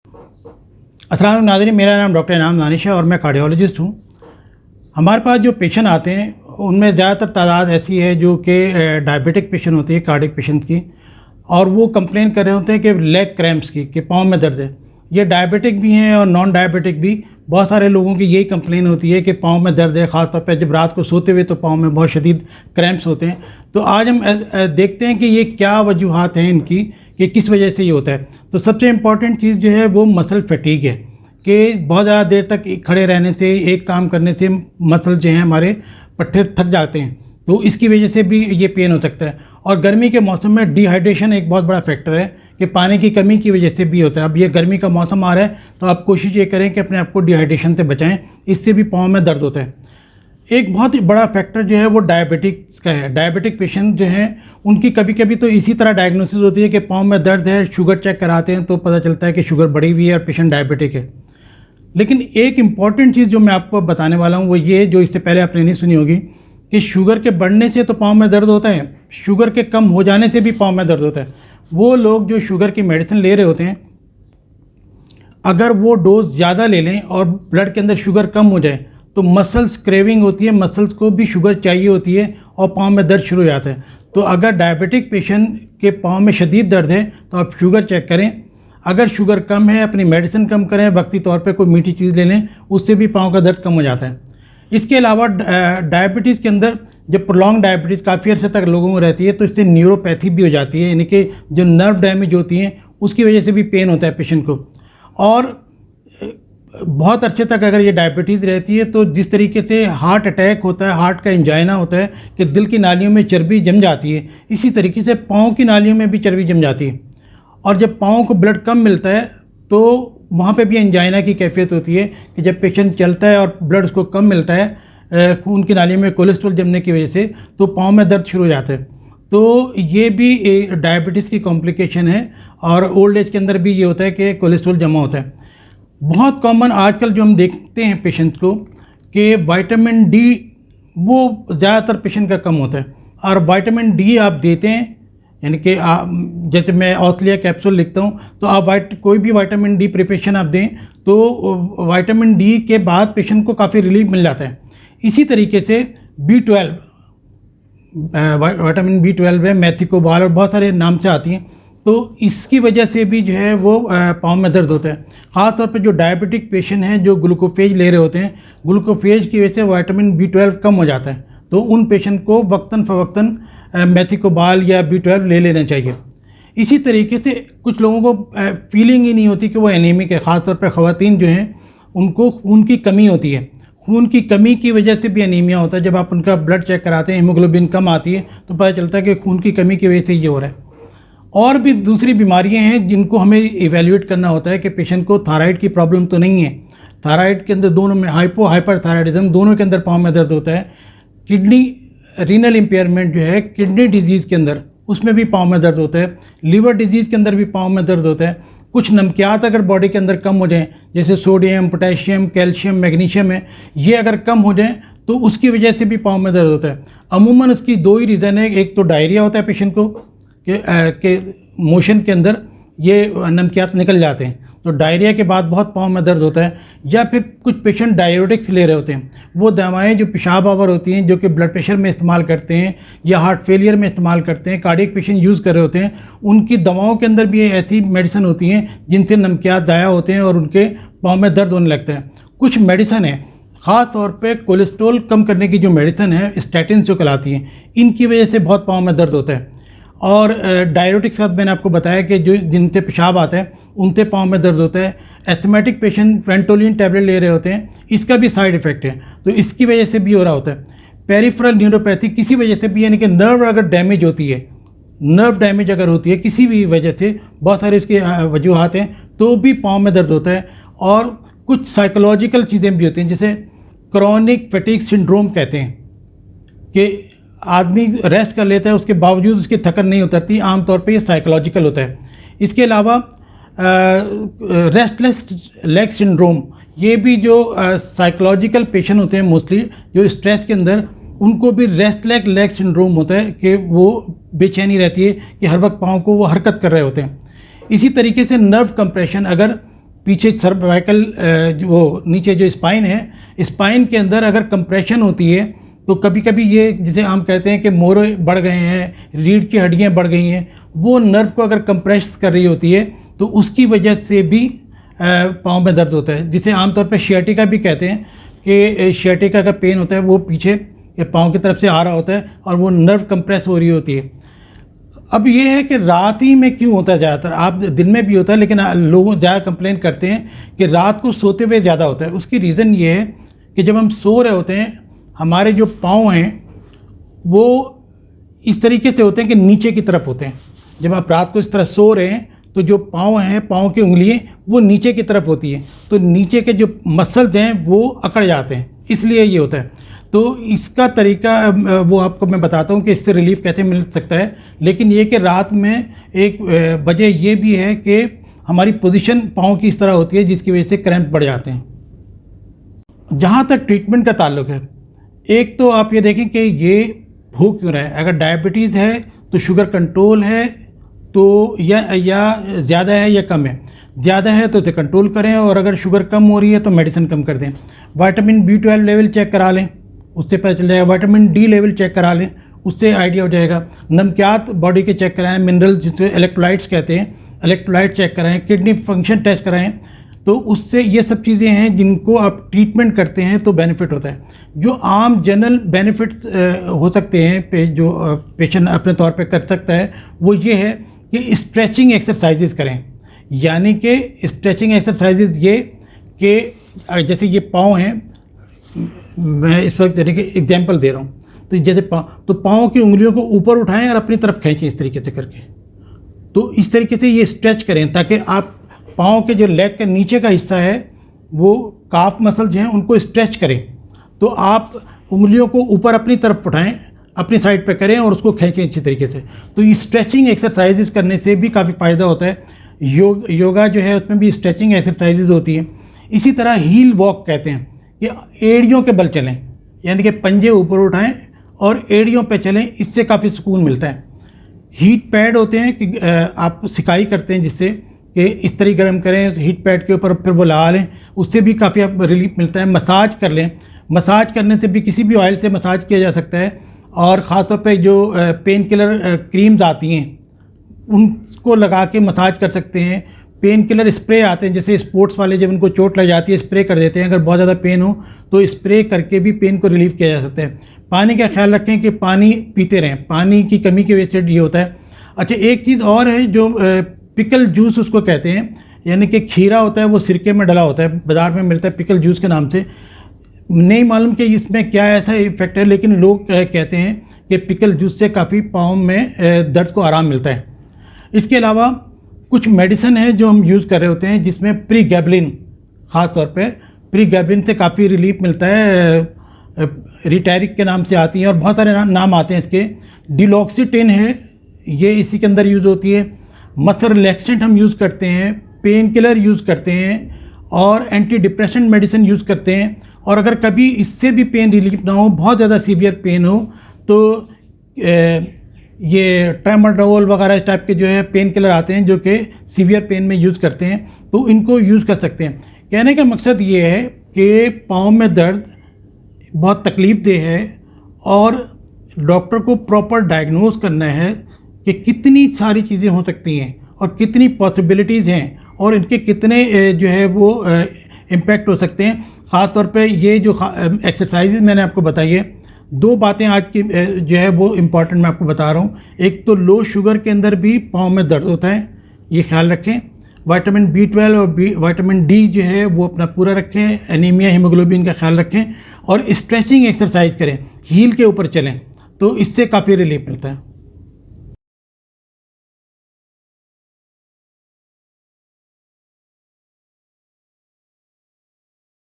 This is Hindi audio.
अस्सलाम वालेकुम नाज़रीन, मेरा नाम डॉक्टर इनाम दानिश है और मैं कार्डियोलॉजिस्ट हूँ। हमारे पास जो पेशेंट आते हैं उनमें ज़्यादातर तादाद ऐसी है जो कि डायबिटिक पेशेंट होती है, कार्डियक पेशेंट की, और वो कंप्लेन कर रहे होते हैं कि लेग क्रैम्प्स की, कि पाँव में दर्द है। ये डायबिटिक भी हैं और नॉन डायबिटिक भी। बहुत सारे लोगों की यही कंप्लेन होती है कि पाँव में दर्द है, ख़ासतौर पे जब रात को सोते हुए तो पाँव में बहुत शदीद क्रैम्प्स होते हैं। तो आज हम देखते हैं कि ये क्या वजूहात हैं इनकी, कि किस वजह से ये होता है। तो सबसे इम्पॉर्टेंट चीज़ जो है वो मसल फटीग है, कि बहुत ज़्यादा देर तक खड़े रहने से, एक काम करने से मसल जो हैं हमारे पट्टे थक जाते हैं, तो इसकी वजह से भी ये पेन हो सकता है। और गर्मी के मौसम में डिहाइड्रेशन एक बहुत बड़ा फैक्टर है, कि पानी की कमी की वजह से भी होता है। अब ये गर्मी का मौसम आ रहा है तो आप कोशिश ये करें कि अपने आप को डिहाइड्रेशन से बचाएं, इससे भी पाँव में दर्द होता है। एक बहुत ही बड़ा फैक्टर जो है वो डायबिटिक्स का है। डायबिटिक पेशेंट जो हैं उनकी कभी कभी तो इसी तरह डायग्नोसिस होती है कि पाँव में दर्द है, शुगर चेक कराते हैं तो पता चलता है कि शुगर बढ़ी हुई है और पेशेंट डायबिटिक है। लेकिन एक इम्पॉर्टेंट चीज़ जो मैं आपको बताने वाला हूँ वो ये, जो इससे पहले आपने नहीं सुनी होगी, कि शुगर के बढ़ने से तो पाँव में दर्द होता है, शुगर के कम हो जाने से भी पाँव में दर्द होता है। वो लोग जो शुगर की मेडिसिन ले रहे होते हैं, अगर वो डोज ज़्यादा ले लें और ब्लड के अंदर शुगर कम हो जाए तो मसल्स क्रेविंग होती है, मसल्स को भी शुगर चाहिए होती है और पाँव में दर्द शुरू हो जाता है। तो अगर डायबिटिक पेशेंट के पाँव में शदीद दर्द है तो आप शुगर चेक करें। अगर शुगर कम है, अपनी मेडिसिन कम करें, वक्ती तौर पे कोई मीठी चीज़ ले लें, उससे भी पाँव का दर्द कम हो जाता है। इसके अलावा डायबिटीज़ के अंदर जब प्रोलॉन्ग डायबिटीज़ काफ़ी अर्से तक लोगों को रहती है तो इससे न्यूरोपैथी भी हो जाती है, यानी कि जो नर्व डैमेज होती हैं उसकी वजह से भी पेन होता है पेशेंट को। और बहुत अरसे तक अगर ये डायबिटीज़ रहती है तो जिस तरीके से हार्ट अटैक होता है, हार्ट का एंजाइना होता है कि दिल की नालियों में चर्बी जम जाती है, इसी तरीके से पाँव की नालियों में भी चर्बी जम जाती है। और जब पाँव को ब्लड कम मिलता है तो वहाँ पे भी एंजाइना की कैफियत होती है, कि जब पेशेंट चलता है और ब्लड उसको कम मिलता है खून की नालियों में कोलेस्ट्रॉल जमने की वजह से, तो पाँव में दर्द शुरू हो जाता है। तो ये भी डायबिटीज़ की कॉम्प्लिकेशन है। और ओल्ड एज के अंदर भी ये होता है कि कोलेस्ट्रॉल जमा होता है। बहुत कॉमन आजकल जो हम देखते हैं पेशेंट को, कि विटामिन डी वो ज़्यादातर पेशेंट का कम होता है। और विटामिन डी आप देते हैं, यानी कि जैसे मैं ऑस्लिया कैप्सूल लिखता हूँ तो आप कोई भी विटामिन डी प्रिपरेशन आप दें तो विटामिन डी के बाद पेशेंट को काफ़ी रिलीफ मिल जाता है। इसी तरीके से B12, विटामिन B12 है, मैथिकोबाल और बहुत सारे नाम से आती हैं, तो इसकी वजह से भी जो है वो पाँव में दर्द होता है। ख़ास तौर पे जो डायबिटिक पेशेंट हैं जो ग्लूकोफेज ले रहे होते हैं, ग्लूकोफेज की वजह से विटामिन B12 कम हो जाता है, तो उन पेशेंट को वक्तन फ़वक्तन मैथिकोबाल या B12 ले लेना चाहिए। इसी तरीके से कुछ लोगों को फीलिंग ही नहीं होती कि वो एनीमिक है। ख़ास तौर पे ख़वातीन जो हैं उनको खून की कमी होती है, खून की कमी की वजह से भी एनीमिया होता है। जब आप उनका ब्लड चेक कराते हैं, हीमोग्लोबिन कम आती है तो पता चलता है कि खून की कमी की वजह से ये हो रहा है। और भी दूसरी बीमारियां हैं जिनको हमें इवेल्युएट करना होता है कि पेशेंट को थायराइड की प्रॉब्लम तो नहीं है। थायराइड के अंदर दोनों में हाइपरथायराइडिज्म दोनों के अंदर पाँव में दर्द होता है। किडनी रीनल इम्पेयरमेंट जो है किडनी डिजीज़ के अंदर, उसमें भी पाँव में दर्द होता है। लिवर डिजीज़ के अंदर भी पाँव में दर्द होता है। कुछ नमकियात अगर बॉडी के अंदर कम हो जाएं, जैसे सोडियम, पोटेशियम, कैल्शियम, मैग्नीशियम है, ये अगर कम हो जाएं तो उसकी वजह से भी पाँव में दर्द होता है। अमूमन उसकी दो ही रीज़न है, एक तो डायरिया होता है पेशेंट को कि मोशन के अंदर ये नमकियात निकल जाते हैं, तो डायरिया के बाद बहुत पाँव में दर्द होता है। या फिर कुछ पेशेंट डायरेटिक्स ले रहे होते हैं, वो दवाएं जो पेशाब आवर होती हैं, जो कि ब्लड प्रेशर में इस्तेमाल करते हैं या हार्ट फेलियर में इस्तेमाल करते हैं, कार्डियक पेशेंट यूज़ कर रहे होते हैं, उनकी दवाओं के अंदर भी ऐसी मेडिसिन होती हैं जिनसे नमकियात ज़ाया होते हैं और उनके पाँव में दर्द होने लगता है। कुछ मेडिसिन है, ख़ास तौर पे कोलेस्ट्रॉल कम करने की जो मेडिसिन है, स्टैटिन जो कहलाती हैं, इनकी वजह से बहुत पाँव में दर्द होता है। और डायरेटिक्स का मैंने आपको बताया कि जो जिनसे पेशाब आता है उनसे पाँव में दर्द होता है। एस्थमेटिक पेशेंट वेंटोलिन टैबलेट ले रहे होते हैं, इसका भी साइड इफ़ेक्ट है, तो इसकी वजह से भी हो रहा होता है। पेरिफेरल न्यूरोपैथी किसी वजह से भी, यानी कि नर्व अगर डैमेज होती है, नर्व डैमेज अगर होती है किसी भी वजह से, बहुत सारे उसके वजूहात हैं, तो भी पाँव में दर्द होता है। और कुछ साइकोलॉजिकल चीज़ें भी होती हैं, जैसे क्रॉनिक फैटिग सिंड्रोम कहते हैं, कि आदमी रेस्ट कर लेता है उसके बावजूद उसकी थकन नहीं उतरती, आमतौर पे ये साइकोलॉजिकल होता है। इसके अलावा रेस्टलेस लेग सिंड्रोम, ये भी जो साइकोलॉजिकल पेशेंट होते हैं मोस्टली जो स्ट्रेस के अंदर, उनको भी रेस्टलेस लेग सिंड्रोम होता है कि वो बेचैनी रहती है कि हर वक्त पाँव को वो हरकत कर रहे होते हैं। इसी तरीके से नर्व कंप्रेशन, अगर पीछे सर्वाइकल वो नीचे जो स्पाइन है, स्पाइन के अंदर अगर कंप्रेशन होती है तो कभी कभी ये जिसे हम कहते हैं कि मोरे बढ़ गए हैं, रीढ़ की हड्डियाँ बढ़ गई हैं, वो नर्व को अगर कंप्रेस कर रही होती है तो उसकी वजह से भी पाँव में दर्द होता है, जिसे आमतौर पर शियाटिका भी कहते हैं कि शियाटिका का पेन होता है वो पीछे पाँव की तरफ से आ रहा होता है और वो नर्व कंप्रेस हो रही होती है। अब ये है कि रात ही में क्यों होता है ज़्यादातर, आप दिन में भी होता है लेकिन लोग ज़्यादा कंप्लेन करते हैं कि रात को सोते हुए ज़्यादा होता है। उसकी रीज़न ये है कि जब हम सो रहे होते हैं हमारे जो पाँव हैं वो इस तरीके से होते हैं कि नीचे की तरफ होते हैं। जब आप रात को इस तरह सो रहे हैं तो जो पाँव हैं, पाँव की उंगलियाँ वो नीचे की तरफ होती हैं, तो नीचे के जो मसल्स हैं वो अकड़ जाते हैं, इसलिए ये होता है। तो इसका तरीका वो आपको मैं बताता हूँ कि इससे रिलीफ कैसे मिल सकता है। लेकिन ये कि रात में एक वजह ये भी है कि हमारी पोजीशन पाँव की इस तरह होती है जिसकी वजह से क्रैम्प बढ़ जाते हैं। जहाँ तक ट्रीटमेंट का ताल्लुक है, एक तो आप ये देखें कि ये हो क्यों रहा है। अगर डायबिटीज़ है तो शुगर कंट्रोल है तो या ज़्यादा है या कम है। ज़्यादा है तो इसे कंट्रोल करें और अगर शुगर कम हो रही है तो मेडिसिन कम कर दें। विटामिन B12 लेवल चेक करा लें, उससे पता चल जाएगा। विटामिन D लेवल चेक करा लें, उससे आइडिया हो जाएगा। नमकियात बॉडी के चेक कराएं, मिनरल जिसे इलेक्ट्रोलाइट्स कहते हैं, इलेक्ट्रोलाइट चेक कराएं, किडनी फंक्शन टेस्ट कराएं। तो उससे ये सब चीज़ें हैं जिनको आप ट्रीटमेंट करते हैं तो बेनिफिट होता है। जो आम जनरल बेनिफिट्स हो सकते हैं जो पेशेंट अपने तौर पे कर सकता है वो ये है कि स्ट्रेचिंग एक्सरसाइजेज करें। यानी कि स्ट्रेचिंग एक्सरसाइजेज ये कि जैसे ये पाँव हैं, मैं इस वक्त यानी कि एग्जांपल दे रहा हूँ, तो जैसे पाँव की उंगलियों को ऊपर उठाएं और अपनी तरफ खींचें इस तरीके से करके। तो इस तरीके से ये स्ट्रेच करें ताकि आप पाँव के जो लेग के नीचे का हिस्सा है वो काफ मसल जो हैं उनको स्ट्रेच करें। तो आप उंगलियों को ऊपर अपनी तरफ उठाएं, अपनी साइड पे करें और उसको खींचें अच्छी तरीके से। तो ये स्ट्रेचिंग एक्सरसाइजेज करने से भी काफ़ी फ़ायदा होता है। योगा जो है उसमें भी स्ट्रेचिंग एक्सरसाइजेज होती हैं। इसी तरह हील वॉक कहते हैं कि एड़ियों के बल चलें, यानी कि पंजे ऊपर उठाएं और एड़ियों पे चलें, इससे काफ़ी सुकून मिलता है। हीट पैड होते हैं कि आप सिकाई करते हैं जिससे कि इस तरह गर्म करें हीट पैड के ऊपर, फिर वो लगा लें, उससे भी काफ़ी आप रिलीफ मिलता है। मसाज कर लें, मसाज करने से भी किसी भी ऑयल से मसाज किया जा सकता है। और ख़ासतौर पे जो पेन किलर क्रीम्स आती हैं उनको लगा के मसाज कर सकते हैं। पेन किलर स्प्रे आते हैं, जैसे स्पोर्ट्स वाले जब उनको चोट लग जाती है स्प्रे कर देते हैं। अगर बहुत ज़्यादा पेन हो तो स्प्रे करके भी पेन को रिलीव किया जा सकता है। पानी का ख्याल रखें कि पानी पीते रहें, पानी की कमी की वजह से ये होता है। अच्छा, एक चीज़ और है जो पिकल जूस उसको कहते हैं, यानी कि खीरा होता है वो सिरके में डला होता है, बाज़ार में मिलता है पिकल जूस के नाम से। नहीं मालूम कि इसमें क्या ऐसा इफेक्ट है, लेकिन लोग कहते हैं कि पिकल जूस से काफ़ी पाँव में दर्द को आराम मिलता है। इसके अलावा कुछ मेडिसिन है जो हम यूज़ कर रहे होते हैं जिसमें प्रीगैबलिन, ख़ास तौर पे प्रीगैबलिन से काफ़ी रिलीफ मिलता है। रिटैरिक के नाम से आती हैं और बहुत सारे नाम आते हैं इसके। डिलॉक्सीटिन है, ये इसी के अंदर यूज़ होती है। मसल रिलैक्सेंट हम यूज़ करते हैं, पेन किलर यूज़ करते हैं और एंटी डिप्रेशन मेडिसिन यूज़ करते हैं। और अगर कभी इससे भी पेन रिलीफ ना हो, बहुत ज़्यादा सीवियर पेन हो, तो ये ट्रामाडोल वगैरह इस टाइप के जो है पेन किलर आते हैं जो कि सीवियर पेन में यूज़ करते हैं, तो इनको यूज़ कर सकते हैं। कहने का मकसद ये है कि पाँव में दर्द बहुत तकलीफ़ देह है और डॉक्टर को प्रॉपर डायग्नोज करना है कि कितनी सारी चीज़ें हो सकती हैं और कितनी पॉसिबिलिटीज़ हैं और इनके कितने जो है वो इम्पैक्ट हो सकते हैं। ख़ास तौर पे ये जो एक्सरसाइजेज मैंने आपको बताई है, दो बातें आज की जो है वो इम्पॉर्टेंट मैं आपको बता रहा हूँ। एक तो लो शुगर के अंदर भी पाँव में दर्द होता है, ये ख्याल रखें। विटामिन B12 और विटामिन D जो है वो अपना पूरा रखें। एनीमिया, हीमोग्लोबिन का ख्याल रखें और स्ट्रेचिंग एक्सरसाइज करें, हील के ऊपर चलें, तो इससे काफ़ी रिलीफ मिलता है।